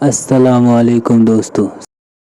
अस्सलामुअलैकुम दोस्तों,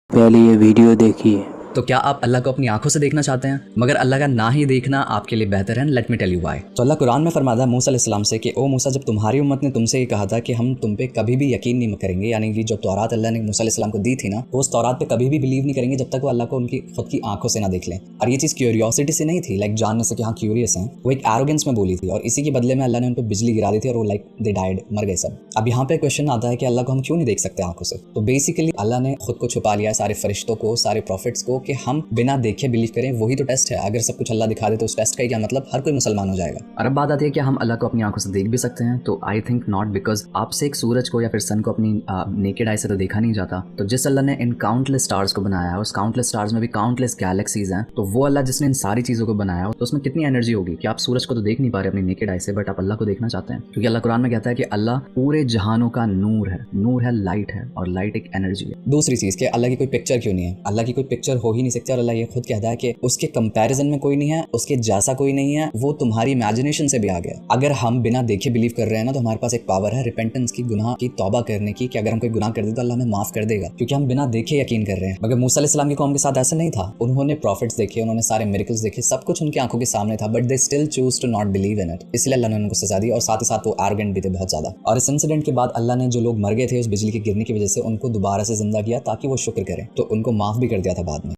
पहले ये वीडियो देखिए। तो क्या आप अल्लाह को अपनी आंखों से देखना चाहते हैं मगर अल्लाह का ना ही देखना आपके लिए बेहतर है? Let me tell you why. तो अल्लाह कुरान में फरमाता है मूसा अलैहिस्सलाम से कि ओ मूसा, जब तुम्हारी उम्मत ने तुमसे ये कहा था कि हम तुम पे कभी भी यकीन नहीं करेंगे, यानी कि जो तौरात अल्लाह ने मूसा अलैहिस्सलाम को दी थी ना, तो उस तौरात पे कभी भी बिलीव नहीं करेंगे जब तक वो अल्लाह को उनकी खुद की आंखों से ना देख लें। और ये चीज़ क्यूरियोसिटी से नहीं थी, लाइक जानने से कि हाँ क्यूरियस हैं, वो एक एरोगेंस में बोली थी और इसी के बदले में अल्लाह ने उन पर बिजली गिरा दी थी और वो लाइक दे डाइड, मर गए सब। अब यहाँ पे क्वेश्चन आता है कि अल्लाह को हम क्यों नहीं देख सकते आंखों से? तो बेसिकली अल्लाह ने खुद को छुपा लिया है सारे फरिश्तों को, सारे प्रॉफिट्स को, कि हम बिना देखे बिलीव करें। वही तो टेस्ट है। अगर सब कुछ अल्लाह दिखा दे तो उस टेस्ट का क्या मतलब? हर कोई मुसलमान हो जाएगा। और अब बात आती है कि हम अल्लाह को अपनी आंखों से देख भी सकते हैं, तो आई थिंक नॉट, बिकॉज आपसे एक सूरज को या फिर सन को अपनी नेकेड आई से तो देखा नहीं जाता। तो जिस अल्लाह ने इन काउंटलेस स्टार्स को बनाया है, उस काउंटलेस स्टार्स में भी काउंटलेस गैलेक्सीज हैं, तो वो अल्लाह जिसने इन सारी चीज़ों को बनाया हो तो उसमें कितनी एनर्जी होगी कि आप सूरज को तो देख नहीं पा रहे अपनी नेकेड आई से, बट आप अल्लाह को देखना चाहते हैं। क्योंकि अल्लाह कुरान में कहता है कि अल्लाह पूरे जहानों का नूर है, लाइट है, और लाइट एक एनर्जी है। दूसरी चीज़ कि अल्लाह की कोई पिक्चर क्यों नहीं है? अल्लाह की कोई पिक्चर हो ही नहीं सकती और अल्लाह ये खुद कहता है कि उसके कंपैरिजन में कोई नहीं है, उसके जैसा कोई नहीं है, वो तुम्हारी इमेजिनेशन से भी आ गया। अगर हम बिना देखे बिलीव कर रहे हैं ना, तो हमारे पास एक पावर है रिपेंटेंस की, गुनाह की तौबा करने की, कि अगर हम कोई गुनाह कर दे तो अल्लाह हमें माफ कर देगा, क्योंकि हम बिना देखे यकीन कर रहे हैं। मगर मूसा अलैहिस्सलाम की कौम के साथ ऐसा नहीं था। उन्होंने प्रॉफिट्स देखे, उन्होंने सारे मिरेकल्स देखे, सब कुछ उनकी आंखों के सामने था, but they still choose to not believe in it. इसलिए अल्लाह ने उनको सजा दी और साथ ही साथ वो एरोगेंट भी थे बहुत ज्यादा। और इस इंसिडेंट के बाद अल्लाह ने जो लोग मर गए थे उस बिजली के गिरने की वजह से, उनको दोबारा से जिंदा किया ताकि वो शुक्र करें, तो उनको माफ भी कर दिया था बाद में।